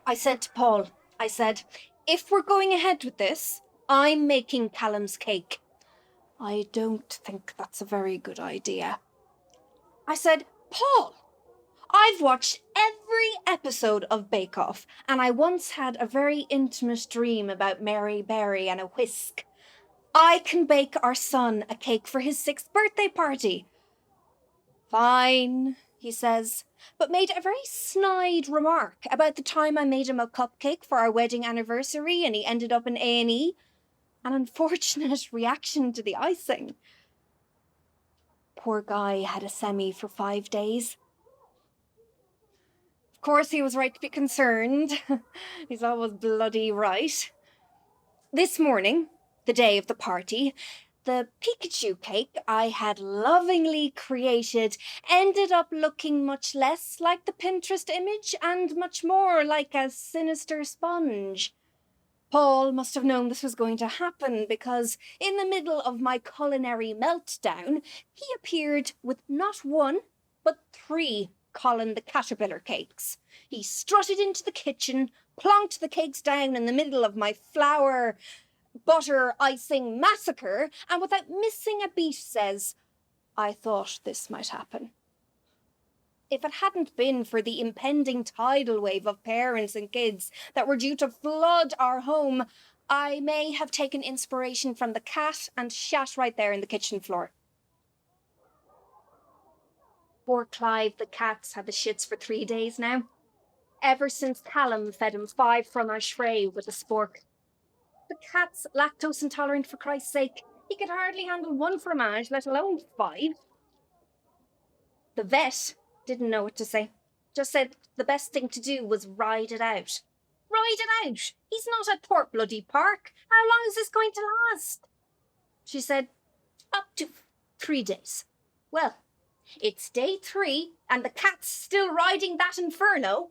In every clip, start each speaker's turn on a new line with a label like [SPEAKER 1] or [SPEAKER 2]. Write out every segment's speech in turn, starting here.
[SPEAKER 1] I said to Paul, if we're going ahead with this, I'm making Callum's cake. I don't think that's a very good idea. I said, Paul, I've watched every episode of Bake Off, and I once had a very intimate dream about Mary Berry and a whisk. I can bake our son a cake for his 6th birthday party. Fine, he says, but made a very snide remark about the time I made him a cupcake for our wedding anniversary and he ended up in A&E. An unfortunate reaction to the icing. Poor guy had a semi for 5 days. Of course he was right to be concerned. He's always bloody right. This morning, the day of the party, the Pikachu cake I had lovingly created ended up looking much less like the Pinterest image and much more like a sinister sponge. Paul must have known this was going to happen because in the middle of my culinary meltdown, he appeared with not 1, but 3 Colin the Caterpillar cakes. He strutted into the kitchen, plonked the cakes down in the middle of my flour, butter, icing massacre, and without missing a beat says, I thought this might happen. If it hadn't been for the impending tidal wave of parents and kids that were due to flood our home, I may have taken inspiration from the cat and shat right there in the kitchen floor. Poor Clive the cat's had the shits for 3 days now. Ever since Callum fed him 5 fromage frais with a spork. The cat's lactose intolerant, for Christ's sake. He could hardly handle 1 fromage, let alone 5. The vet didn't know what to say. Just said the best thing to do was ride it out. Ride it out! He's not at Port Bloody Park. How long is this going to last? She said, up to 3 days. Well, it's day 3 and the cat's still riding that inferno.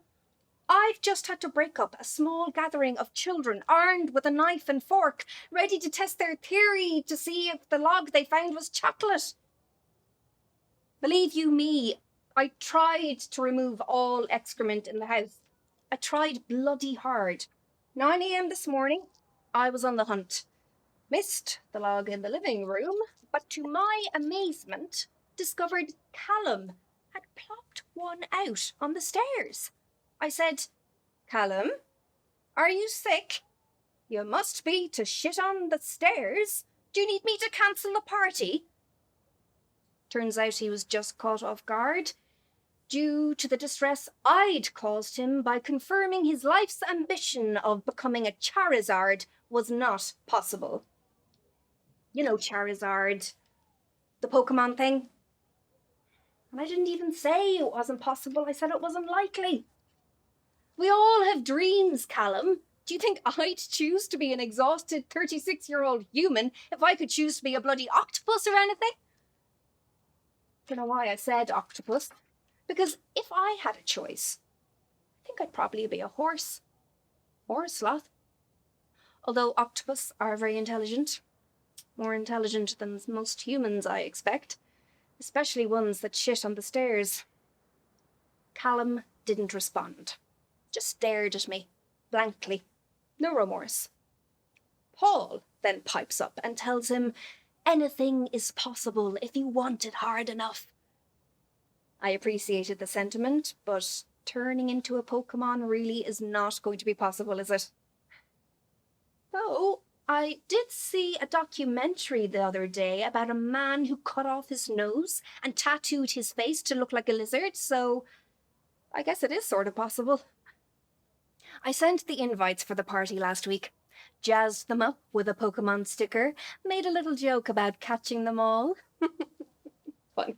[SPEAKER 1] I've just had to break up a small gathering of children armed with a knife and fork, ready to test their theory to see if the log they found was chocolate. Believe you me, I tried to remove all excrement in the house. I tried bloody hard. 9 a.m. this morning, I was on the hunt. Missed the log in the living room, but to my amazement, discovered Callum had plopped one out on the stairs. I said, Callum, are you sick? You must be to shit on the stairs. Do you need me to cancel the party? Turns out he was just caught off guard, due to the distress I'd caused him by confirming his life's ambition of becoming a Charizard was not possible. You know Charizard, the Pokemon thing. And I didn't even say it wasn't possible, I said it wasn't likely. We all have dreams, Callum. Do you think I'd choose to be an exhausted 36-year-old human if I could choose to be a bloody octopus or anything? Don't know why I said octopus. Because if I had a choice, I think I'd probably be a horse. Or a sloth. Although octopus are very intelligent. More intelligent than most humans, I expect. Especially ones that shit on the stairs. Callum didn't respond. Just stared at me, blankly. No remorse. Paul then pipes up and tells him anything is possible if you want it hard enough. I appreciated the sentiment, but turning into a Pokemon really is not going to be possible, is it? Though, I did see a documentary the other day about a man who cut off his nose and tattooed his face to look like a lizard, so I guess it is sort of possible. I sent the invites for the party last week, jazzed them up with a Pokemon sticker, made a little joke about catching them all. Fun.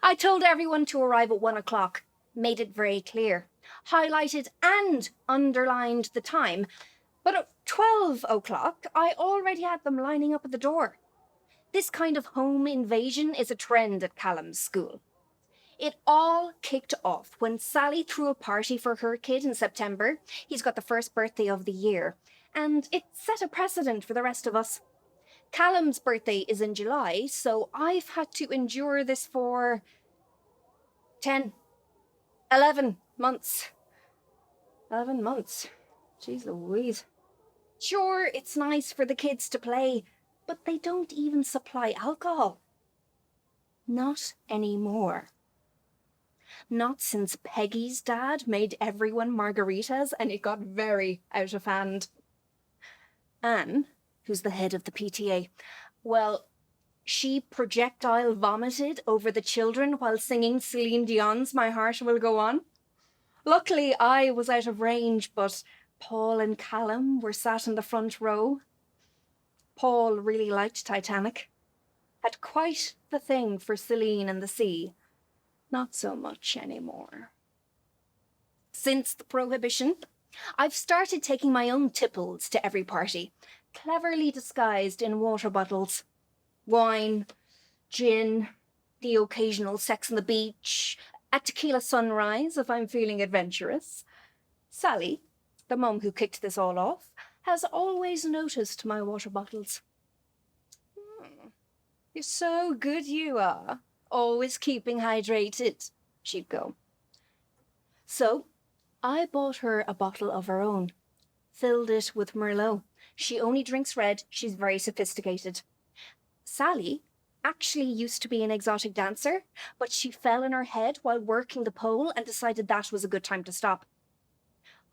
[SPEAKER 1] I told everyone to arrive at 1 o'clock, made it very clear, highlighted and underlined the time, but at 12 o'clock I already had them lining up at the door. This kind of home invasion is a trend at Callum's school. It all kicked off when Sally threw a party for her kid in September. He's got the first birthday of the year, and it set a precedent for the rest of us. Callum's birthday is in July, so I've had to endure this for 10, 11 months. 11 months. Jeez Louise. Sure, it's nice for the kids to play, but they don't even supply alcohol. Not anymore. Not since Peggy's dad made everyone margaritas and it got very out of hand. Anne, who's the head of the PTA, well, she projectile vomited over the children while singing Celine Dion's My Heart Will Go On. Luckily, I was out of range, but Paul and Callum were sat in the front row. Paul really liked Titanic. Had quite the thing for Celine and the sea. Not so much anymore. Since the prohibition, I've started taking my own tipples to every party, cleverly disguised in water bottles. Wine, gin, the occasional sex on the beach, a tequila sunrise if I'm feeling adventurous. Sally, the mum who kicked this all off, has always noticed my water bottles. You're so good, you are. Always keeping hydrated, she'd go. So, I bought her a bottle of her own. Filled it with Merlot. She only drinks red, she's very sophisticated. Sally actually used to be an exotic dancer, but she fell on her head while working the pole and decided that was a good time to stop.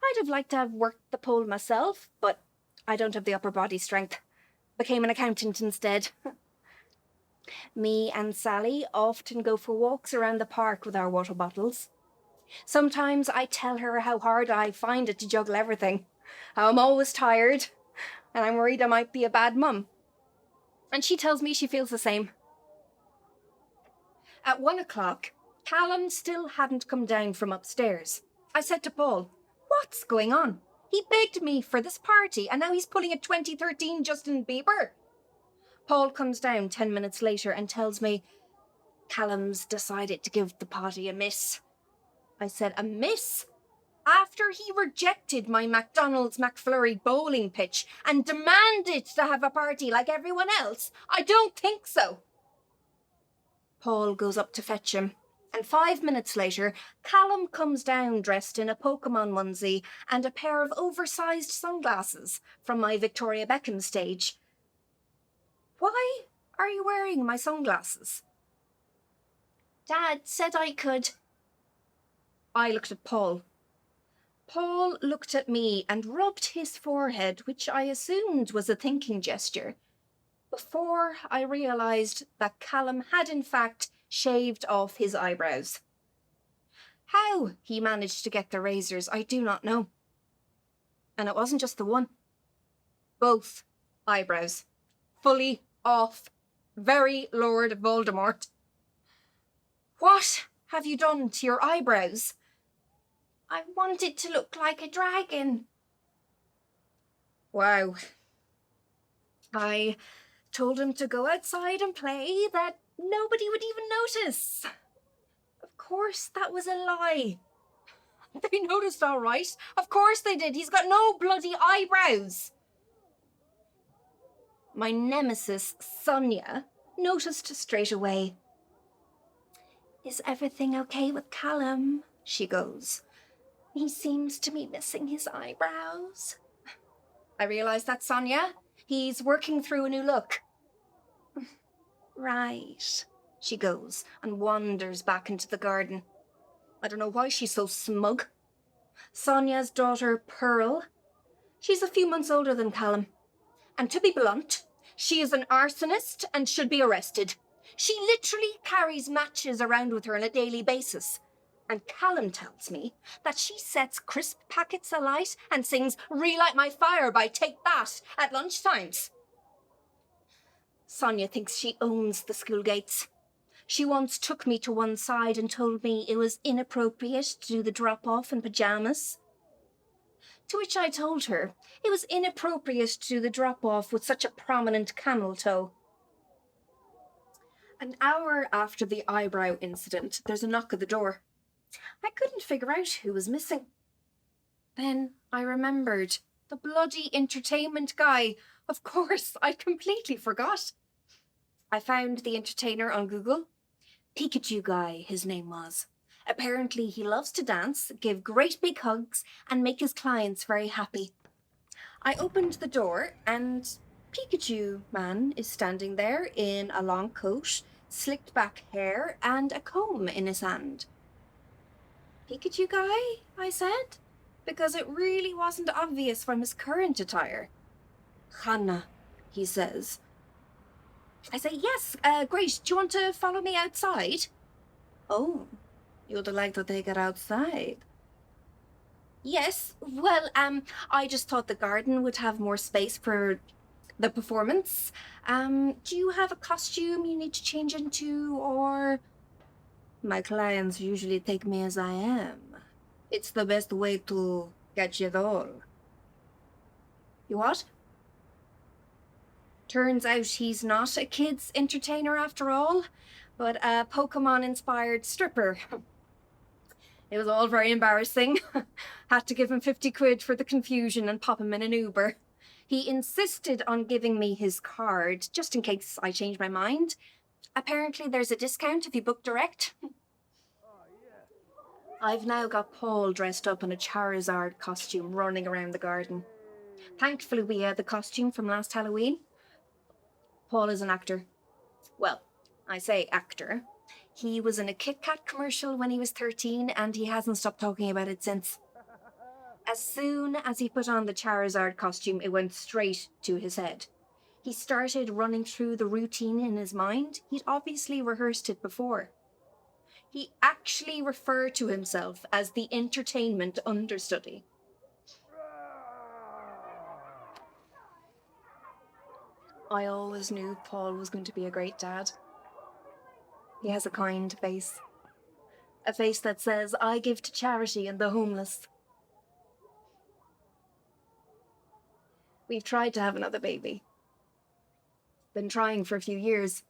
[SPEAKER 1] I'd have liked to have worked the pole myself, but I don't have the upper body strength. Became an accountant instead. Me and Sally often go for walks around the park with our water bottles. Sometimes I tell her how hard I find it to juggle everything, how I'm always tired, and I'm worried I might be a bad mum. And she tells me she feels the same. At 1 o'clock, Callum still hadn't come down from upstairs. I said to Paul, "What's going on? He begged me for this party and now he's pulling a 2013 Justin Bieber." Paul comes down 10 minutes later and tells me, "Callum's decided to give the party a miss." I said, "A miss? After he rejected my McDonald's McFlurry bowling pitch and demanded to have a party like everyone else? I don't think so." Paul goes up to fetch him, and 5 minutes later, Callum comes down dressed in a Pokemon onesie and a pair of oversized sunglasses from my Victoria Beckham stage. "Why are you wearing my sunglasses?" "Dad said I could." I looked at Paul. Paul looked at me and rubbed his forehead, which I assumed was a thinking gesture, before I realised that Callum had in fact shaved off his eyebrows. How he managed to get the razors, I do not know. And it wasn't just the one. Both eyebrows. Fully off. Very Lord Voldemort. "What have you done to your eyebrows?" "I want it to look like a dragon." Wow. I told him to go outside and play, that nobody would even notice. Of course that was a lie. They noticed all right. Of course they did. He's got no bloody eyebrows. My nemesis, Sonia, noticed straight away. "Is everything okay with Callum?" she goes. "He seems to be missing his eyebrows." I realise that, Sonia. He's working through a new look. "Right," she goes and wanders back into the garden. I don't know why she's so smug. Sonia's daughter, Pearl. She's a few months older than Callum. And to be blunt, she is an arsonist and should be arrested. She literally carries matches around with her on a daily basis. And Callum tells me that she sets crisp packets alight and sings "Relight My Fire" by Take That at lunchtimes. Sonia thinks she owns the school gates. She once took me to one side and told me it was inappropriate to do the drop-off in pyjamas. To which I told her it was inappropriate to do the drop-off with such a prominent camel toe. An hour after the eyebrow incident, there's a knock at the door. I couldn't figure out who was missing. Then I remembered. The bloody entertainment guy. Of course, I completely forgot. I found the entertainer on Google. Pikachu guy, his name was. Apparently, he loves to dance, give great big hugs, and make his clients very happy. I opened the door, and Pikachu Man is standing there in a long coat, slicked back hair, and a comb in his hand. Pikachu guy? I said, because it really wasn't obvious from his current attire. Hannah, he says. I say, yes, great. Do you want to follow me outside? Oh, you'd like to take her outside? Yes, well, I just thought the garden would have more space for the performance. Do you have a costume you need to change into, or... My clients usually take me as I am. It's the best way to catch it all. You what? Turns out he's not a kid's entertainer after all, but a Pokemon-inspired stripper. It was all very embarrassing. Had to give him 50 quid for the confusion and pop him in an Uber. He insisted on giving me his card, just in case I change my mind. Apparently there's a discount if you book direct. I've now got Paul dressed up in a Charizard costume running around the garden. Thankfully we had the costume from last Halloween. Paul is an actor. Well, I say actor. He was in a Kit Kat commercial when he was 13 and he hasn't stopped talking about it since. As soon as he put on the Charizard costume, it went straight to his head. He started running through the routine in his mind. He'd obviously rehearsed it before. He actually referred to himself as the entertainment understudy. I always knew Paul was going to be a great dad. He has a kind face. A face that says, I give to charity and the homeless. We've tried to have another baby. Been trying for a few years.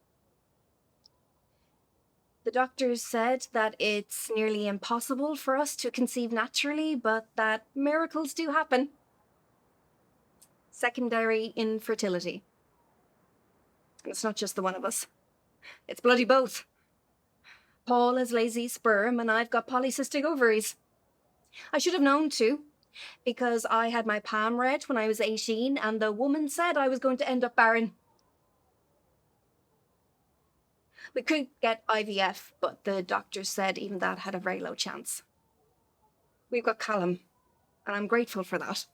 [SPEAKER 1] The doctors said that it's nearly impossible for us to conceive naturally, but that miracles do happen. Secondary infertility. And it's not just the one of us. It's bloody both. Paul has lazy sperm and I've got polycystic ovaries. I should have known too, because I had my palm read when I was 18 and the woman said I was going to end up barren. We could get IVF, but the doctors said even that had a very low chance. We've got Callum, and I'm grateful for that.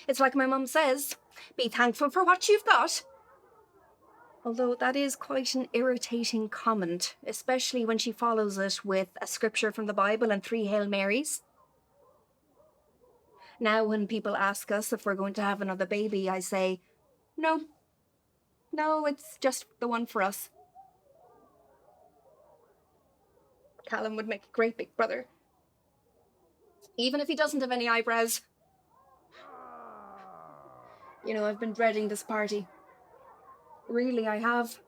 [SPEAKER 1] It's like my mum says, be thankful for what you've got. Although that is quite an irritating comment, especially when she follows it with a scripture from the Bible and 3 Hail Marys. Now when people ask us if we're going to have another baby, I say, no, it's just the one for us. Callum would make a great big brother. Even if he doesn't have any eyebrows. You know, I've been dreading this party. Really, I have.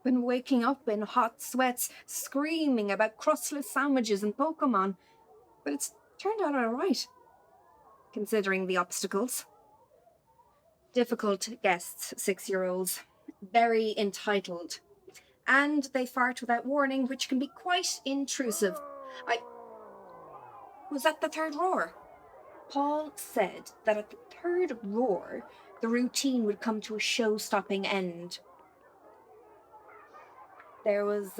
[SPEAKER 1] Been waking up in hot sweats, screaming about crustless sandwiches and Pokemon. But it's turned out all right, considering the obstacles. Difficult guests, 6-year-olds. Very entitled. And they fart without warning, which can be quite intrusive. Was that the third roar? Paul said that at the third roar, the routine would come to a show-stopping end. There was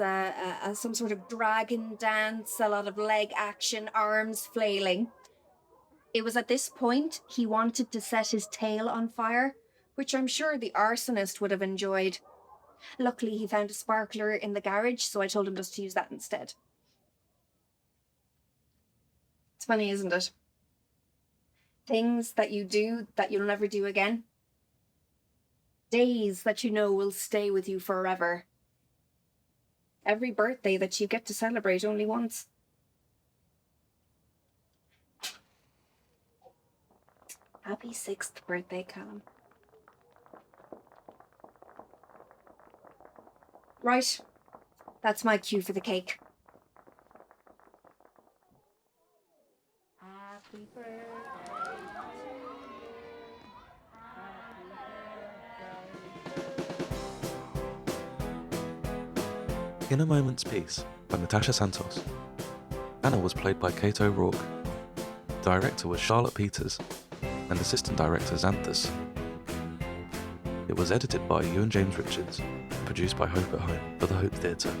[SPEAKER 1] some sort of dragon dance, a lot of leg action, arms flailing. It was at this point he wanted to set his tail on fire, which I'm sure the arsonist would have enjoyed. Luckily, he found a sparkler in the garage, so I told him just to use that instead. It's funny, isn't it? Things that you do that you'll never do again. Days that you know will stay with you forever. Every birthday that you get to celebrate only once. Happy 6th birthday, Callum. Right, that's my cue for the cake. Happy birthday to you. Happy birthday.
[SPEAKER 2] In a Moment's Peace by Natasha Santos. Anna was played by Kate O'Rourke. Director was Charlotte Peters, and assistant director Xanthus. It was edited by Euan James Richards, produced by Hope at Home for the Hope Theatre.